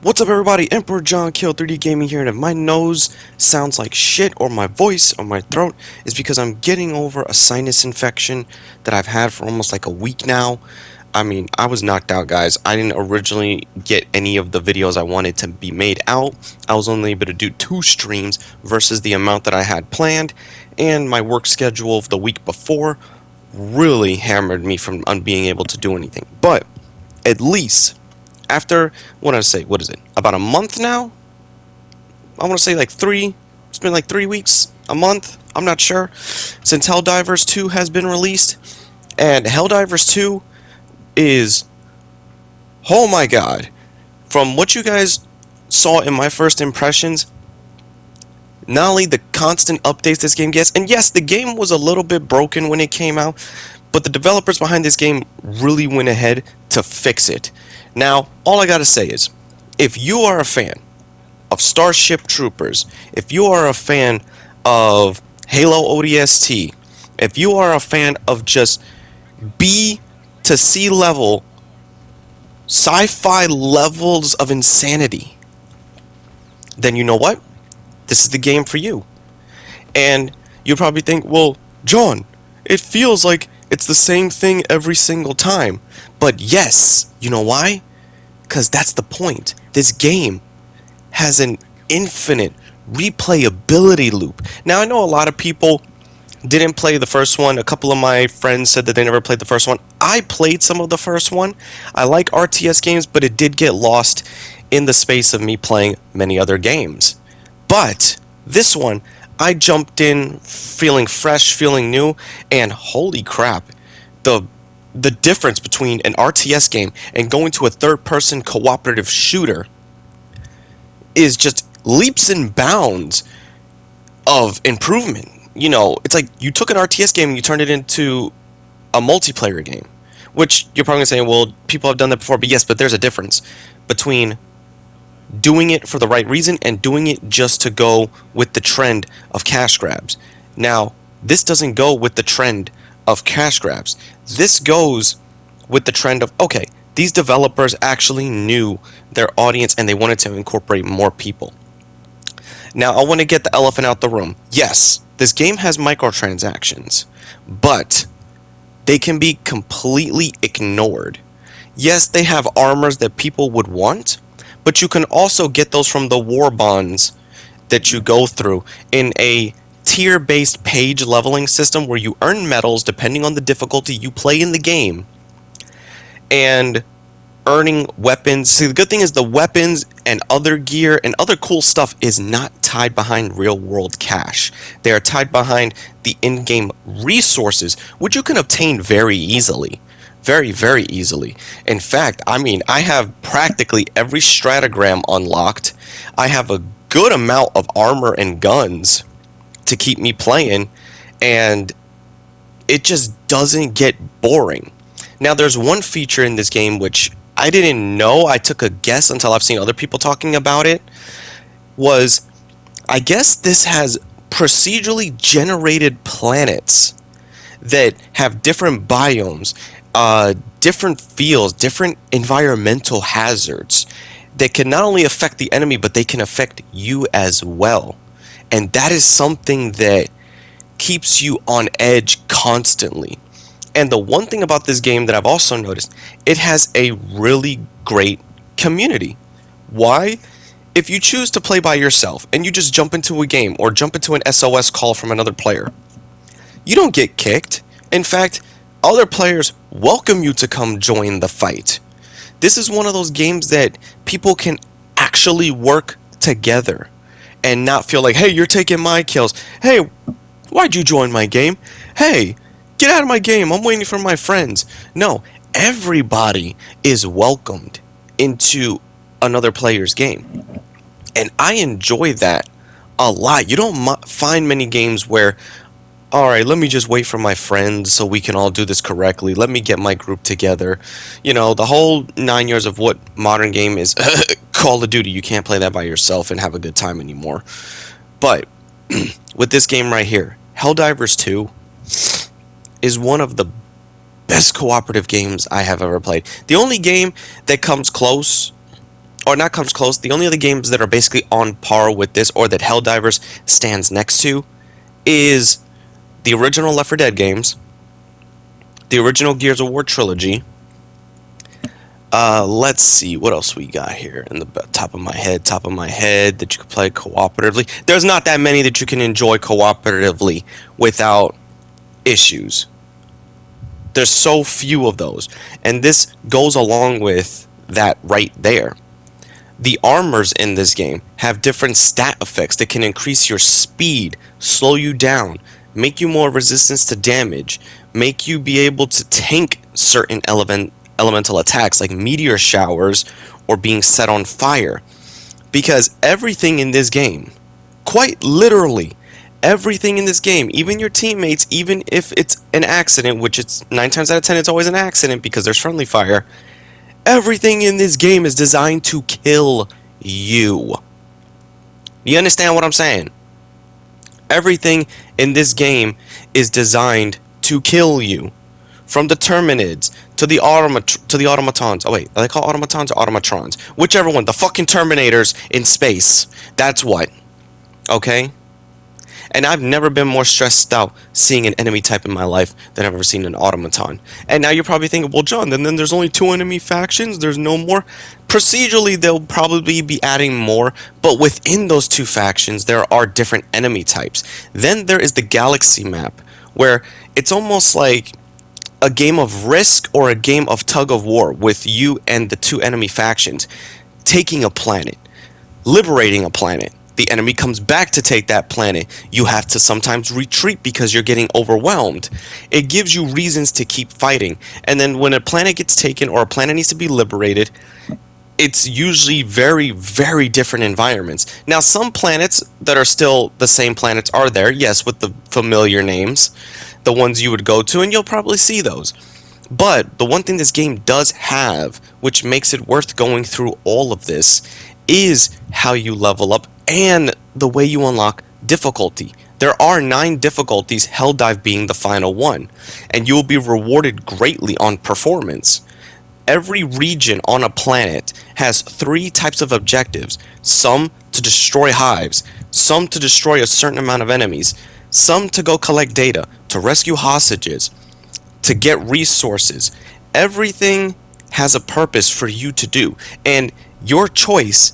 What's up everybody, Emperor John Kill 3D Gaming here, and if my nose sounds like shit or my voice or my throat is because I'm getting over a sinus infection that I've had for almost like a week now. I was knocked out, guys. I didn't originally get any of the videos I wanted to be made out. I was only able to do 2 streams versus the amount that I had planned, and my work schedule of the week before really hammered me from being able to do anything. But at least after, what is it, about a month now? I want to say like 3, it's been like 3 weeks, a month, I'm not sure, since Helldivers 2 has been released. And Helldivers 2 is, oh my god, from what you guys saw in my first impressions, not only the constant updates this game gets, and yes, the game was a little bit broken when it came out, but the developers behind this game really went ahead to fix it. Now, all I gotta say is, if you are a fan of Starship Troopers, if you are a fan of Halo ODST, if you are a fan of just B to C level, sci-fi levels of insanity, then you know what? This is the game for you. And you'll probably think, well, John, it feels like it's the same thing every single time. But yes, you know why? Because that's the point. This game has an infinite replayability loop. Now, I know a lot of people didn't play the first one. A couple of my friends said that they never played the first one. I played some of the first one. I like RTS games, but it did get lost in the space of me playing many other games. But this one, I jumped in feeling fresh, feeling new, and holy crap, the difference between an RTS game and going to a third-person cooperative shooter is just leaps and bounds of improvement. You know, it's like you took an RTS game and you turned it into a multiplayer game, which you're probably saying, well, people have done that before, but yes, but there's a difference between doing it for the right reason and doing it just to go with the trend of cash grabs. Now, this doesn't go with the trend of cash grabs. This goes with the trend of, okay, these developers actually knew their audience and they wanted to incorporate more people. Now, I want to get the elephant out the room. Yes, this game has microtransactions, but they can be completely ignored. Yes, they have armors that people would want, but you can also get those from the war bonds that you go through in a tier-based page leveling system where you earn medals depending on the difficulty you play in the game, and earning weapons. See, the good thing is the weapons and other gear and other cool stuff is not tied behind real-world cash. They are tied behind the in-game resources, which you can obtain very easily. Very, very easily. In fact, I have practically every stratagram unlocked. I have a good amount of armor and guns to keep me playing, and it just doesn't get boring. Now, there's one feature in this game which I didn't know, I took a guess until I've seen other people talking about it, was, I guess this has procedurally generated planets that have different biomes, different fields, different environmental hazards that can not only affect the enemy, but they can affect you as well. And that is something that keeps you on edge constantly. And the one thing about this game that I've also noticed, it has a really great community. Why? If you choose to play by yourself and you just jump into a game or jump into an SOS call from another player, you don't get kicked. In fact, other players welcome you to come join the fight. This is one of those games that people can actually work together and not feel like, hey, you're taking my kills. Hey, why'd you join my game? Hey, get out of my game. I'm waiting for my friends. No, everybody is welcomed into another player's game. And I enjoy that a lot. You don't find many games where, all right, let me just wait for my friends so we can all do this correctly. Let me get my group together. You know, the whole 9 years of what modern game is Call of Duty. You can't play that by yourself and have a good time anymore. But with this game right here, Helldivers 2 is one of the best cooperative games I have ever played. The only game that comes close or not comes close. The only other games that are basically on par with this, or that Helldivers stands next to, is the original Left 4 Dead games, the original Gears of War trilogy. Let's see what else we got here in the top of my head that you can play cooperatively. There's not that many that you can enjoy cooperatively without issues. There's so few of those, and this goes along with that right there. The armors in this game have different stat effects that can increase your speed, slow you down, make you more resistant to damage, make you be able to tank certain elemental attacks like meteor showers or being set on fire. Because everything in this game, quite literally, everything in this game, even your teammates, even if it's an accident, which it's 9 times out of 10 it's always an accident because there's friendly fire, everything in this game is designed to kill you. You understand what I'm saying? Everything in this game is designed to kill you. From the Terminids to the automatons. Oh wait, are they called automatons or automatrons? Whichever one. The fucking Terminators in space. That's what. Okay? And I've never been more stressed out seeing an enemy type in my life than I've ever seen an automaton. And now you're probably thinking, well, John, then there's only 2 enemy factions? There's no more? Procedurally, they'll probably be adding more, but within those 2 factions, there are different enemy types. Then there is the galaxy map, where it's almost like a game of Risk or a game of tug of war with you and the 2 enemy factions taking a planet, liberating a planet. The enemy comes back to take that planet. You have to sometimes retreat because you're getting overwhelmed. It gives you reasons to keep fighting. And then when a planet gets taken or a planet needs to be liberated, it's usually very, very different environments. Now, some planets that are still the same planets are there, yes, with the familiar names, the ones you would go to, and you'll probably see those. But the one thing this game does have, which makes it worth going through all of this, is how you level up and the way you unlock difficulty. There are 9 difficulties, Helldive being the final one, and you will be rewarded greatly on performance. Every region on a planet has 3 types of objectives, some to destroy hives, some to destroy a certain amount of enemies, some to go collect data, to rescue hostages, to get resources. Everything has a purpose for you to do, and your choice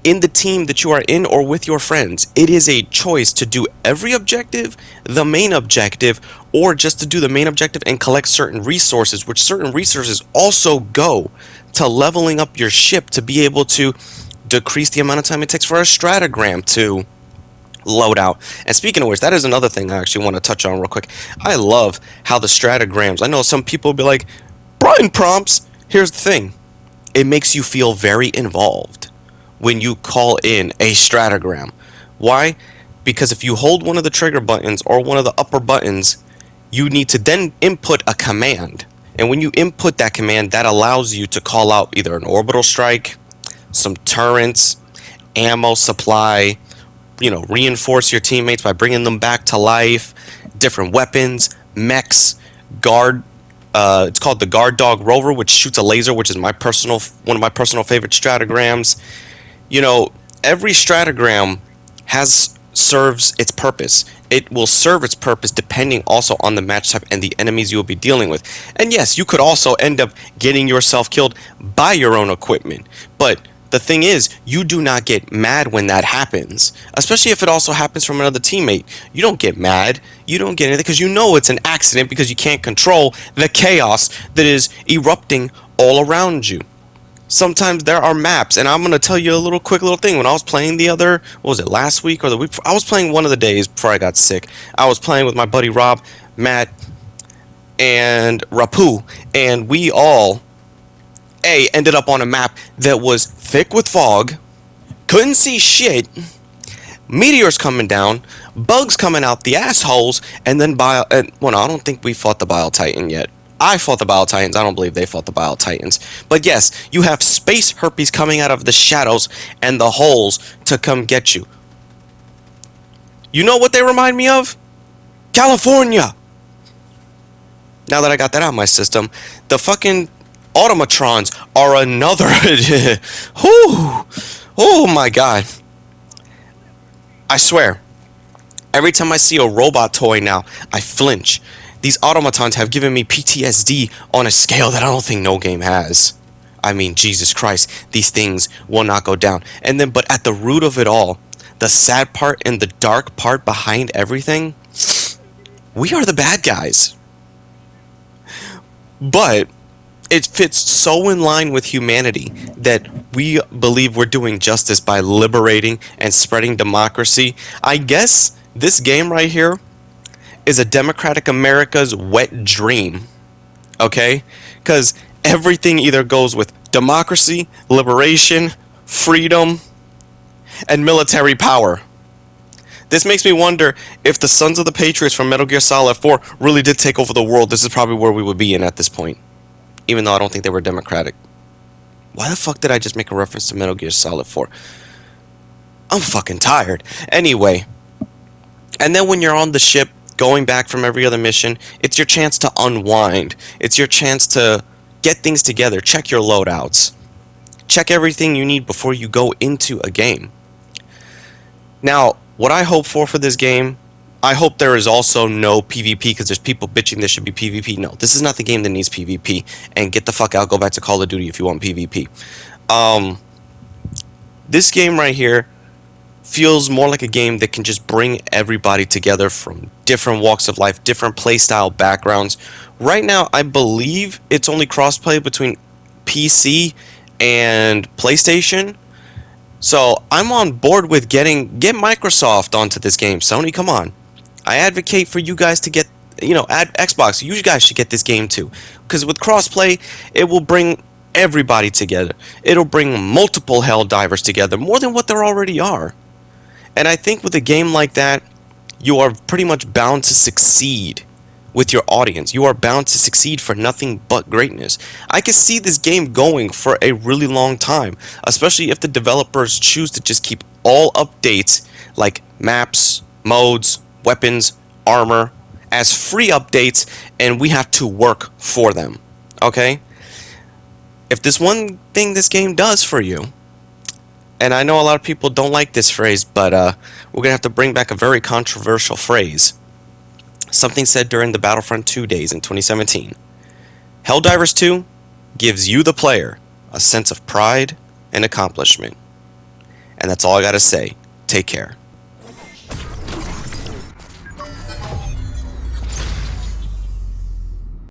in the team that you are in or with your friends, it is a choice to do every objective, the main objective, or just to do the main objective and collect certain resources, which certain resources also go to leveling up your ship to be able to decrease the amount of time it takes for a stratagram to load out. And speaking of which, that is another thing I actually want to touch on real quick. I love how the stratagrams, I know some people will be like, Brian prompts. Here's the thing. It makes you feel very involved when you call in a stratagram. Why? Because if you hold one of the trigger buttons or one of the upper buttons, you need to then input a command. And when you input that command, that allows you to call out either an orbital strike, some turrets, ammo supply, reinforce your teammates by bringing them back to life, different weapons, mechs, guard. It's called the Guard Dog Rover, which shoots a laser, which is one of my personal favorite stratagrams. Every stratagram serves its purpose. It will serve its purpose depending also on the match type and the enemies you will be dealing with. And yes, you could also end up getting yourself killed by your own equipment. But the thing is, you do not get mad when that happens. Especially if it also happens from another teammate. You don't get mad. You don't get anything because you know it's an accident because you can't control the chaos that is erupting all around you. Sometimes there are maps, and I'm going to tell you a quick little thing. When I was playing last week or the week before? I was playing one of the days before I got sick. I was playing with my buddy Rob, Matt, and Rapu, and we all ended up on a map that was thick with fog, couldn't see shit, meteors coming down, bugs coming out the assholes, and then I don't think we fought the Bile Titan yet. I fought the Bile Titans. I don't believe they fought the Bile Titans. But yes, you have space herpes coming out of the shadows and the holes to come get you. You know what they remind me of? California! Now that I got that out of my system, the fucking Automatrons are another. Whew. Oh my god. I swear, every time I see a robot toy now, I flinch. These automatons have given me PTSD on a scale that I don't think no game has. I mean, Jesus Christ, these things will not go down. And then, but at the root of it all, the sad part and the dark part behind everything, we are the bad guys. But it fits so in line with humanity that we believe we're doing justice by liberating and spreading democracy. I guess this game right here is a democratic America's wet dream. Okay? Because everything either goes with democracy, liberation, freedom, and military power. This makes me wonder if the Sons of the Patriots from Metal Gear Solid 4 really did take over the world. This is probably where we would be in at this point. Even though I don't think they were democratic. Why the fuck did I just make a reference to Metal Gear Solid 4? I'm fucking tired. Anyway. And then when you're on the ship, going back from every other mission, it's your chance to unwind. It's your chance to get things together. Check your loadouts. Check everything you need before you go into a game. Now, what I hope for this game, I hope there is also no PvP, because there's people bitching there should be PvP. No, this is not the game that needs PvP. And get the fuck out, go back to Call of Duty if you want PvP. This game right here feels more like a game that can just bring everybody together from different walks of life, different playstyle backgrounds. Right now, I believe it's only crossplay between PC and PlayStation. So I'm on board with get Microsoft onto this game. Sony, come on. I advocate for you guys to get, add Xbox. You guys should get this game too. Because with crossplay, it will bring everybody together. It'll bring multiple Helldivers together, more than what there already are. And I think with a game like that, you are pretty much bound to succeed with your audience. You are bound to succeed for nothing but greatness. I can see this game going for a really long time, especially if the developers choose to just keep all updates like maps, modes, weapons, armor as free updates, and we have to work for them. Okay? If this one thing this game does for you, and I know a lot of people don't like this phrase, but we're going to have to bring back a very controversial phrase. Something said during the Battlefront 2 days in 2017. Helldivers 2 gives you, the player, a sense of pride and accomplishment. And that's all I got to say. Take care.